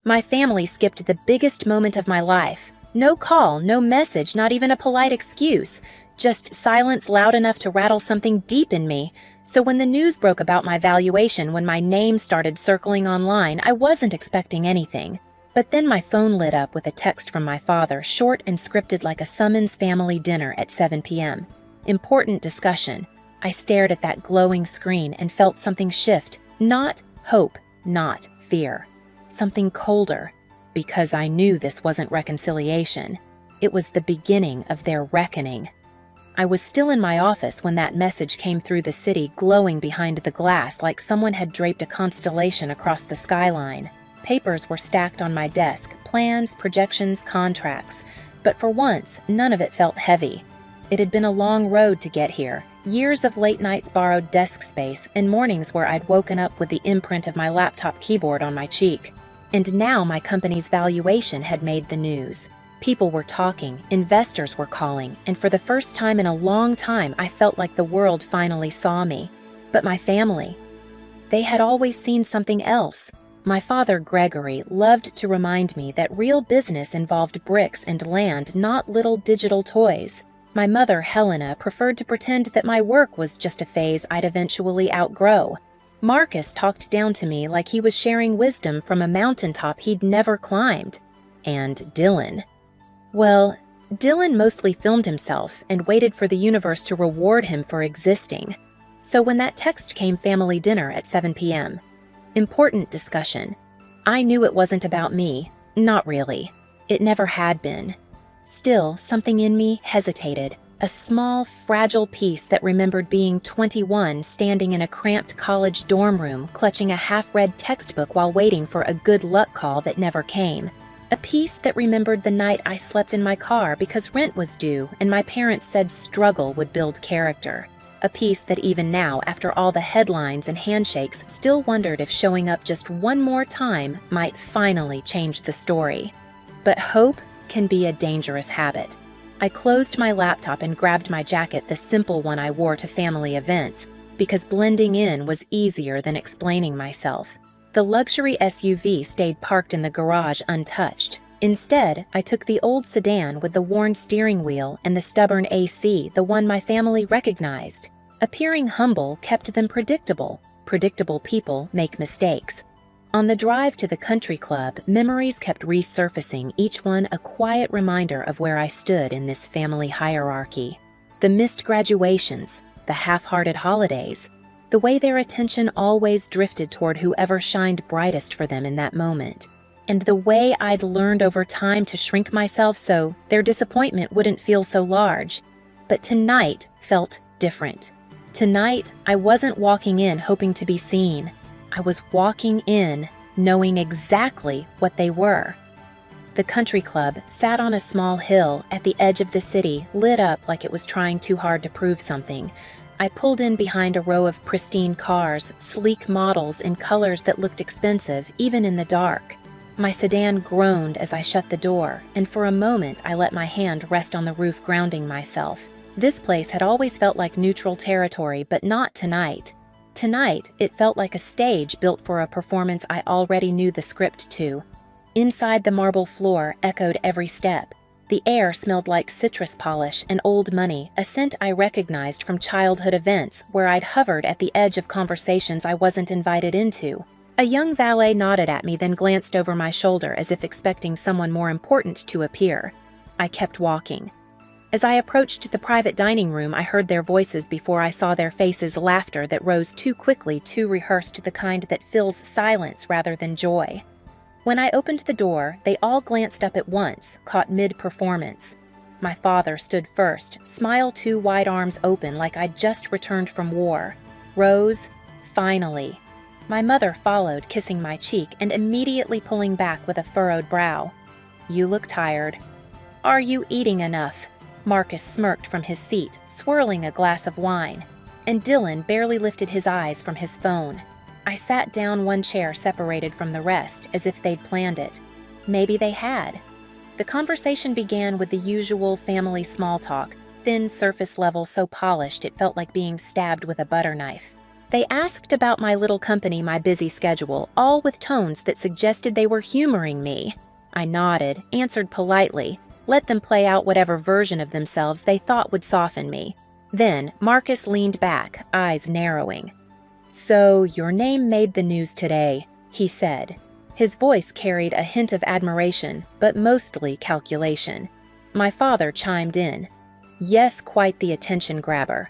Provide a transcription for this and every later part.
My family skipped the biggest moment of my life. No call, no message, not even a polite excuse. Just silence loud enough to rattle something deep in me. So when the news broke about my valuation, when my name started circling online, I wasn't expecting anything. But then my phone lit up with a text from my father, short and scripted like a summons family dinner at 7 p.m. Important discussion. I stared at that glowing screen and felt something shift. Not hope, not fear. Something colder. Because I knew this wasn't reconciliation. It was the beginning of their reckoning. I was still in my office when that message came through the city, glowing behind the glass like someone had draped a constellation across the skyline. Papers were stacked on my desk, plans, projections, contracts. But for once, none of it felt heavy. It had been a long road to get here, years of late nights borrowed desk space, and mornings where I'd woken up with the imprint of my laptop keyboard on my cheek. And now my company's valuation had made the news. People were talking, investors were calling, and for the first time in a long time, I felt like the world finally saw me. But my family, they had always seen something else. My father, Gregory, loved to remind me that real business involved bricks and land, not little digital toys. My mother, Helena, preferred to pretend that my work was just a phase I'd eventually outgrow. Marcus talked down to me like he was sharing wisdom from a mountaintop he'd never climbed. And Dylan. Well, Dylan mostly filmed himself and waited for the universe to reward him for existing. So when that text came, family dinner at 7 p.m. Important discussion. I knew it wasn't about me. Not really. It never had been. Still, something in me hesitated. A small, fragile piece that remembered being 21, standing in a cramped college dorm room, clutching a half-read textbook while waiting for a good luck call that never came. A piece that remembered the night I slept in my car because rent was due and my parents said struggle would build character. A piece that even now, after all the headlines and handshakes, still wondered if showing up just one more time might finally change the story. But hope can be a dangerous habit. I closed my laptop and grabbed my jacket, the simple one I wore to family events, because blending in was easier than explaining myself. The luxury SUV stayed parked in the garage untouched. Instead, I took the old sedan with the worn steering wheel and the stubborn AC, the one my family recognized. Appearing humble kept them predictable. Predictable people make mistakes. On the drive to the country club, memories kept resurfacing, each one a quiet reminder of where I stood in this family hierarchy. The missed graduations, the half-hearted holidays, the way their attention always drifted toward whoever shined brightest for them in that moment, and the way I'd learned over time to shrink myself so their disappointment wouldn't feel so large. But tonight felt different. Tonight, I wasn't walking in hoping to be seen. I was walking in knowing exactly what they were. The country club sat on a small hill at the edge of the city, lit up like it was trying too hard to prove something. I pulled in behind a row of pristine cars, sleek models in colors that looked expensive, even in the dark. My sedan groaned as I shut the door, and for a moment I let my hand rest on the roof, grounding myself. This place had always felt like neutral territory, but not tonight. Tonight, it felt like a stage built for a performance I already knew the script to. Inside, the marble floor echoed every step. The air smelled like citrus polish and old money, a scent I recognized from childhood events where I'd hovered at the edge of conversations I wasn't invited into. A young valet nodded at me, then glanced over my shoulder as if expecting someone more important to appear. I kept walking. As I approached the private dining room, I heard their voices before I saw their faces, laughter that rose too quickly, too rehearsed, the kind that fills silence rather than joy. When I opened the door, they all glanced up at once, caught mid-performance. My father stood first, smile, two wide arms open like I'd just returned from war. Rose, finally. My mother followed, kissing my cheek and immediately pulling back with a furrowed brow. You look tired. Are you eating enough? Marcus smirked from his seat, swirling a glass of wine, and Dylan barely lifted his eyes from his phone. I sat down, one chair separated from the rest, as if they'd planned it. Maybe they had. The conversation began with the usual family small talk, thin surface level so polished it felt like being stabbed with a butter knife. They asked about my little company, my busy schedule, all with tones that suggested they were humoring me. I nodded, answered politely, let them play out whatever version of themselves they thought would soften me. Then Marcus leaned back, eyes narrowing. "So your name made the news today," he said. His voice carried a hint of admiration, but mostly calculation. My father chimed in. "Yes, quite the attention grabber.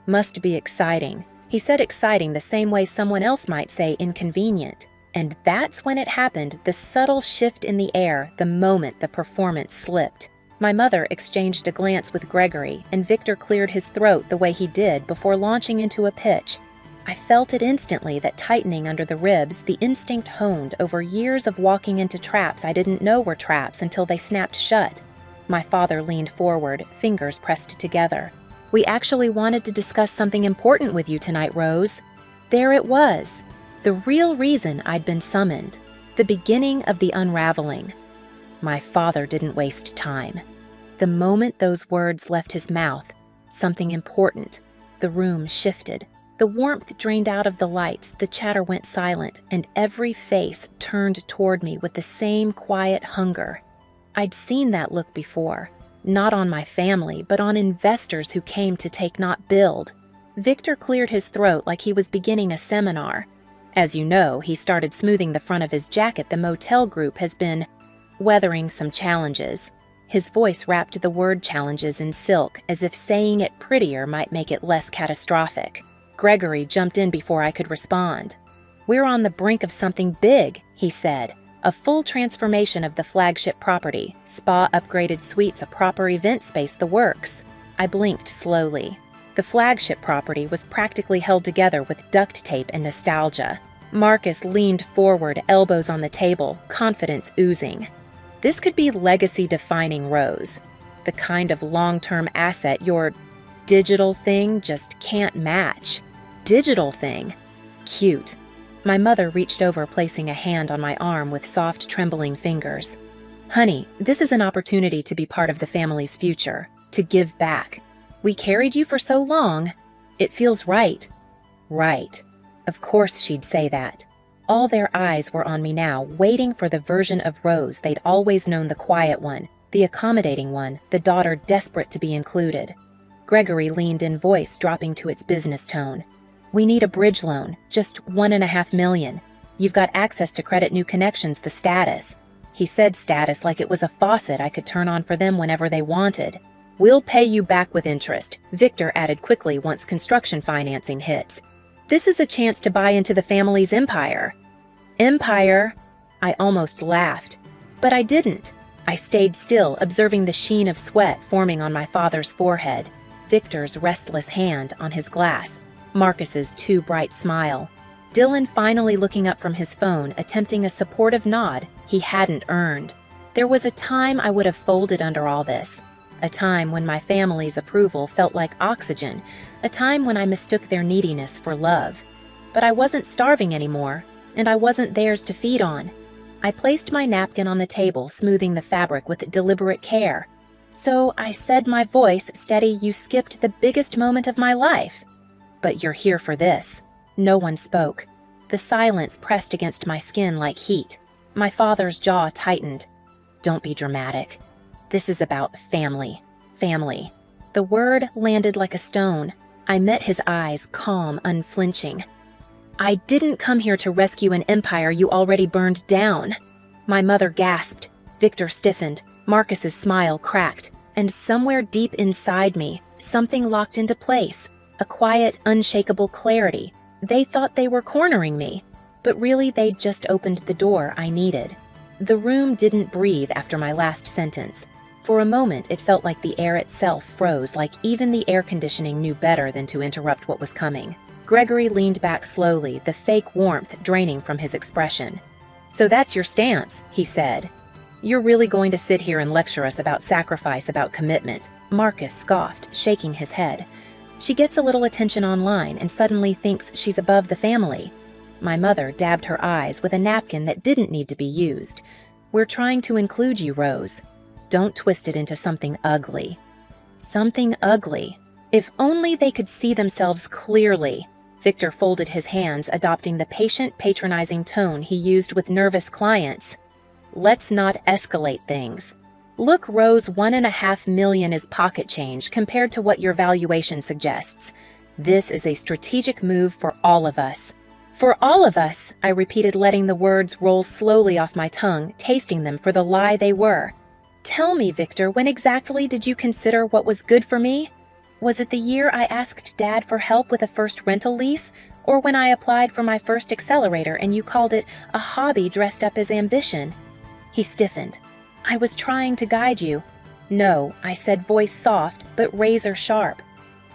Must be exciting." He said exciting the same way someone else might say inconvenient. And that's when it happened, the subtle shift in the air, the moment the performance slipped. My mother exchanged a glance with Gregory, and Victor cleared his throat the way he did before launching into a pitch. I felt it instantly, that tightening under the ribs, the instinct honed over years of walking into traps I didn't know were traps until they snapped shut. My father leaned forward, fingers pressed together. "We actually wanted to discuss something important with you tonight, Rose." There it was. The real reason I'd been summoned. The beginning of the unraveling. My father didn't waste time. The moment those words left his mouth, something important, the room shifted. The warmth drained out of the lights, the chatter went silent, and every face turned toward me with the same quiet hunger. I'd seen that look before, not on my family, but on investors who came to take, not build. Victor cleared his throat like he was beginning a seminar. As you know, he started smoothing the front of his jacket. The motel group has been weathering some challenges. His voice wrapped the word challenges in silk, as if saying it prettier might make it less catastrophic. Gregory jumped in before I could respond. "We're on the brink of something big," he said. "A full transformation of the flagship property. Spa, upgraded suites, a proper event space, the works." I blinked slowly. The flagship property was practically held together with duct tape and nostalgia. Marcus leaned forward, elbows on the table, confidence oozing. This could be legacy-defining, Rose. The kind of long-term asset your digital thing just can't match. Digital thing? Cute. My mother reached over, placing a hand on my arm with soft, trembling fingers. "Honey, this is an opportunity to be part of the family's future, to give back. We carried you for so long. It feels right." Right. Of course she'd say that. All their eyes were on me now, waiting for the version of Rose they'd always known, the quiet one, the accommodating one, the daughter desperate to be included. Gregory leaned in, voice dropping to its business tone. "We need a bridge loan, just $1.5 million. You've got access to credit, new connections, the status." He said status like it was a faucet I could turn on for them whenever they wanted. "We'll pay you back with interest," Victor added quickly once construction financing hits. "This is a chance to buy into the family's empire." Empire? I almost laughed. But I didn't. I stayed still, observing the sheen of sweat forming on my father's forehead, Victor's restless hand on his glass, Marcus's too bright smile. Dylan finally looking up from his phone, attempting a supportive nod he hadn't earned. There was a time I would have folded under all this. A time when my family's approval felt like oxygen, a time when I mistook their neediness for love. But I wasn't starving anymore, and I wasn't theirs to feed on. I placed my napkin on the table, smoothing the fabric with deliberate care. "So I said, my voice steady, you skipped the biggest moment of my life. But you're here for this." No one spoke. The silence pressed against my skin like heat. My father's jaw tightened. "Don't be dramatic. This is about family. Family." The word landed like a stone. I met his eyes, calm, unflinching. "I didn't come here to rescue an empire you already burned down." My mother gasped. Victor stiffened. Marcus's smile cracked. And somewhere deep inside me, something locked into place. A quiet, unshakable clarity. They thought they were cornering me, but really they'd just opened the door I needed. The room didn't breathe after my last sentence. For a moment, it felt like the air itself froze, like even the air conditioning knew better than to interrupt what was coming. Gregory leaned back slowly, the fake warmth draining from his expression. "So that's your stance," he said. "You're really going to sit here and lecture us about sacrifice, about commitment?" Marcus scoffed, shaking his head. "She gets a little attention online and suddenly thinks she's above the family." My mother dabbed her eyes with a napkin that didn't need to be used. "We're trying to include you, Rose. Don't twist it into something ugly." Something ugly. If only they could see themselves clearly. Victor folded his hands, adopting the patient, patronizing tone he used with nervous clients. Let's not escalate things. Look, Rose, $1.5 million is pocket change compared to what your valuation suggests. This is a strategic move for all of us. For all of us, I repeated, letting the words roll slowly off my tongue, tasting them for the lie they were. Tell me, Victor, when exactly did you consider what was good for me? Was it the year I asked Dad for help with a first rental lease, or when I applied for my first accelerator and you called it a hobby dressed up as ambition? He stiffened. I was trying to guide you. No, I said, voice soft but razor sharp.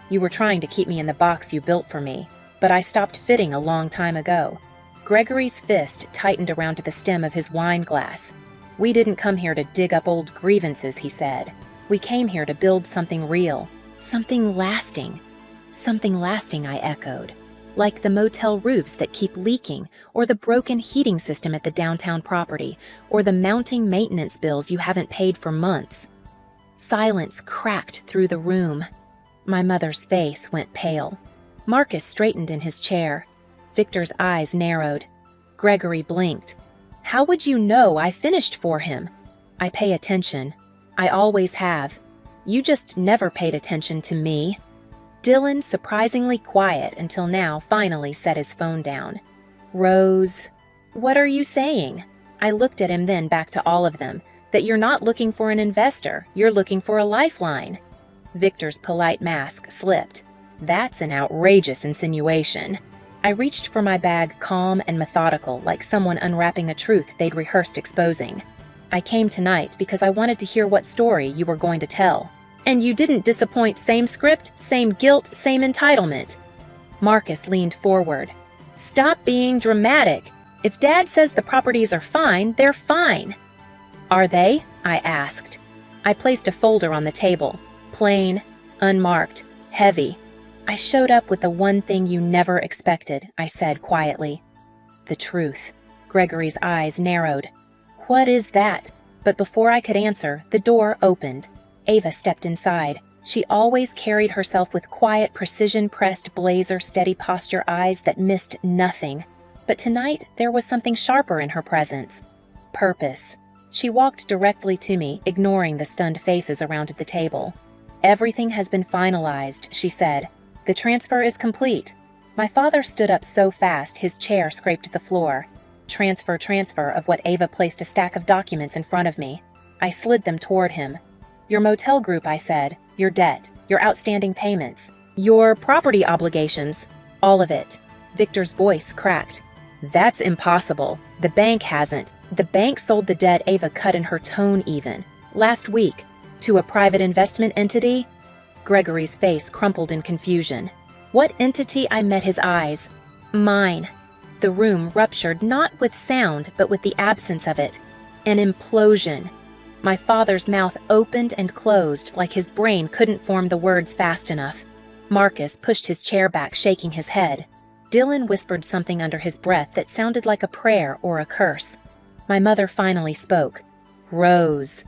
You were trying to keep me in the box you built for me, but I stopped fitting a long time ago. Gregory's fist tightened around the stem of his wine glass. We didn't come here to dig up old grievances, he said. We came here to build something real, something lasting. Something lasting, I echoed. Like the motel roofs that keep leaking, or the broken heating system at the downtown property, or the mounting maintenance bills you haven't paid for months. Silence cracked through the room. My mother's face went pale. Marcus straightened in his chair. Victor's eyes narrowed. Gregory blinked. How would you know I finished for him? I pay attention. I always have. You just never paid attention to me. Dylan, surprisingly quiet until now, finally set his phone down. Rose, what are you saying? I looked at him, then back to all of them. That you're not looking for an investor, you're looking for a lifeline. Victor's polite mask slipped. That's an outrageous insinuation. I reached for my bag, calm and methodical, like someone unwrapping a truth they'd rehearsed exposing. I came tonight because I wanted to hear what story you were going to tell. And you didn't disappoint. Same script, same guilt, same entitlement. Marcus leaned forward. Stop being dramatic. If Dad says the properties are fine, they're fine. Are they? I asked. I placed a folder on the table. Plain, unmarked, heavy. I showed up with the one thing you never expected, I said quietly. The truth. Gregory's eyes narrowed. What is that? But before I could answer, the door opened. Ava stepped inside. She always carried herself with quiet, precision-pressed blazer, steady posture eyes that missed nothing. But tonight, there was something sharper in her presence. Purpose. She walked directly to me, ignoring the stunned faces around the table. Everything has been finalized, she said. The transfer is complete. My father stood up so fast, his chair scraped the floor. Transfer of what Ava placed a stack of documents in front of me. I slid them toward him. Your motel group, I said. Your debt. Your outstanding payments. Your property obligations. All of it. Victor's voice cracked. That's impossible. The bank hasn't. The bank sold the debt. Ava cut in her tone even. Last week. To a private investment entity? Gregory's face crumpled in confusion. What entity? I met his eyes. Mine. The room ruptured, not with sound, but with the absence of it. An implosion. My father's mouth opened and closed like his brain couldn't form the words fast enough. Marcus pushed his chair back, shaking his head. Dylan whispered something under his breath that sounded like a prayer or a curse. My mother finally spoke. Rose,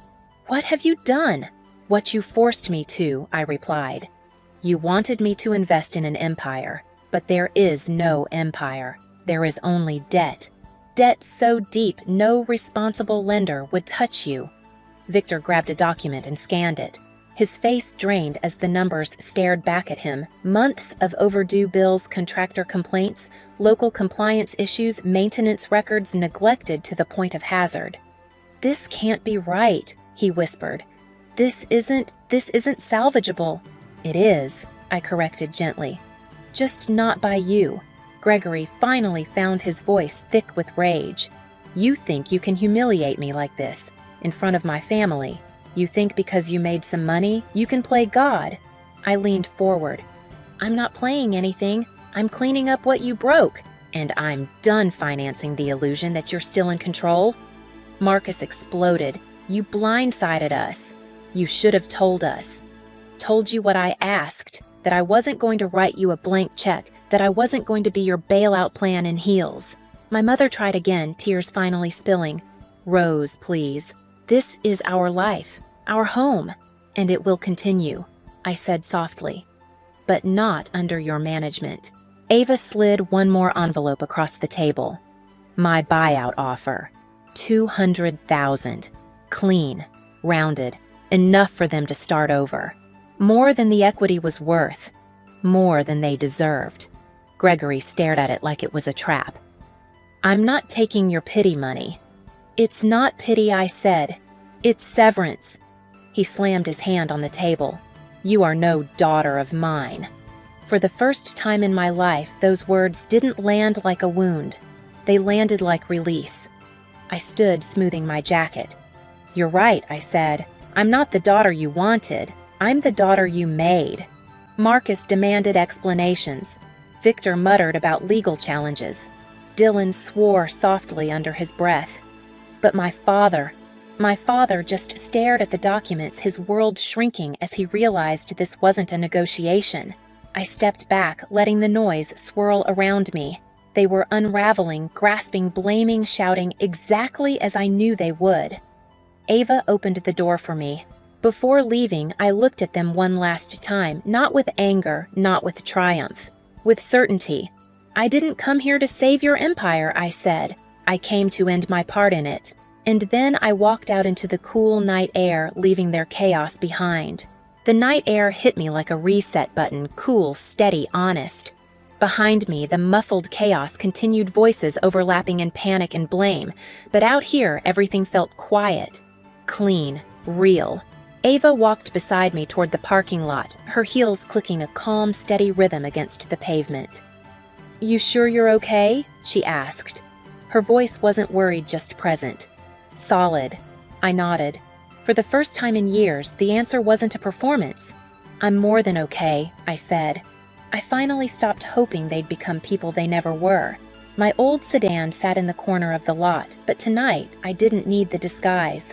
what have you done? What you forced me to, I replied. You wanted me to invest in an empire, but there is no empire. There is only debt. Debt so deep no responsible lender would touch you. Victor grabbed a document and scanned it. His face drained as the numbers stared back at him. Months of overdue bills, contractor complaints, local compliance issues, maintenance records neglected to the point of hazard. This can't be right, he whispered. This isn't salvageable. It is, I corrected gently. Just not by you. Gregory finally found his voice thick with rage. You think you can humiliate me like this, in front of my family. You think because you made some money, you can play God. I leaned forward. I'm not playing anything. I'm cleaning up what you broke. And I'm done financing the illusion that you're still in control. Marcus exploded. You blindsided us. You should have told us. Told you what I asked, that I wasn't going to write you a blank check, that I wasn't going to be your bailout plan in heels. My mother tried again, tears finally spilling. Rose, please. This is our life, our home, and it will continue, I said softly. But not under your management. Ava slid one more envelope across the table. My buyout offer. 200,000. Clean, rounded, enough for them to start over. More than the equity was worth. More than they deserved. Gregory stared at it like it was a trap. I'm not taking your pity money. It's not pity, I said. It's severance. He slammed his hand on the table. You are no daughter of mine. For the first time in my life, those words didn't land like a wound. They landed like release. I stood, smoothing my jacket. You're right, I said. I'm not the daughter you wanted. I'm the daughter you made. Marcus demanded explanations. Victor muttered about legal challenges. Dylan swore softly under his breath. But my father just stared at the documents, his world shrinking as he realized this wasn't a negotiation. I stepped back, letting the noise swirl around me. They were unraveling, grasping, blaming, shouting, exactly as I knew they would. Ava opened the door for me. Before leaving, I looked at them one last time, not with anger, not with triumph, with certainty. I didn't come here to save your empire, I said. I came to end my part in it. And then I walked out into the cool night air, leaving their chaos behind. The night air hit me like a reset button, cool, steady, honest. Behind me, the muffled chaos continued, voices overlapping in panic and blame. But out here, everything felt quiet, clean, real. Ava walked beside me toward the parking lot, her heels clicking a calm, steady rhythm against the pavement. You sure you're okay? She asked. Her voice wasn't worried, just present. Solid. I nodded. For the first time in years, the answer wasn't a performance. I'm more than okay, I said. I finally stopped hoping they'd become people they never were. My old sedan sat in the corner of the lot, but tonight I didn't need the disguise.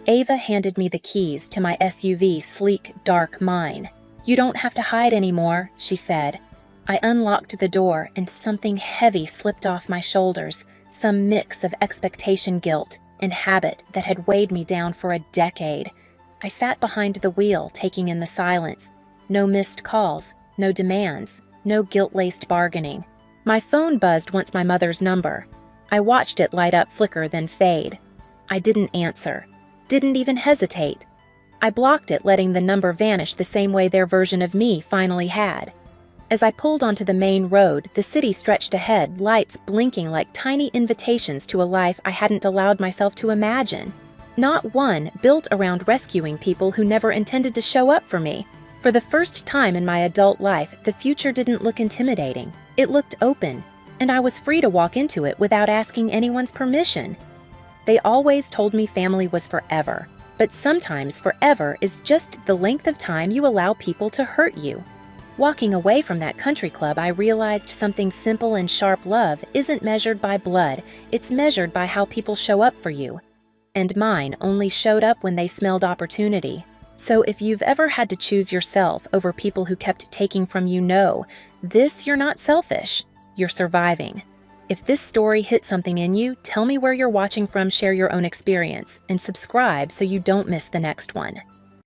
Ava handed me the keys to my SUV, sleek, dark mine. You don't have to hide anymore, she said. I unlocked the door and something heavy slipped off my shoulders, some mix of expectation, guilt, and habit that had weighed me down for a decade. I sat behind the wheel, taking in the silence. No missed calls, no demands, no guilt-laced bargaining. My phone buzzed once, my mother's number. I watched it light up, flicker, then fade. I didn't answer. Didn't even hesitate. I blocked it, letting the number vanish the same way their version of me finally had. As I pulled onto the main road, the city stretched ahead, lights blinking like tiny invitations to a life I hadn't allowed myself to imagine. Not one built around rescuing people who never intended to show up for me. For the first time in my adult life, the future didn't look intimidating. It looked open, and I was free to walk into it without asking anyone's permission. They always told me family was forever, but sometimes forever is just the length of time you allow people to hurt you. Walking away from that country club, I realized something simple and sharp: love isn't measured by blood, it's measured by how people show up for you. And mine only showed up when they smelled opportunity. So if you've ever had to choose yourself over people who kept taking from you, know this: you're not selfish, you're surviving. If this story hit something in you, tell me where you're watching from, share your own experience, and subscribe so you don't miss the next one.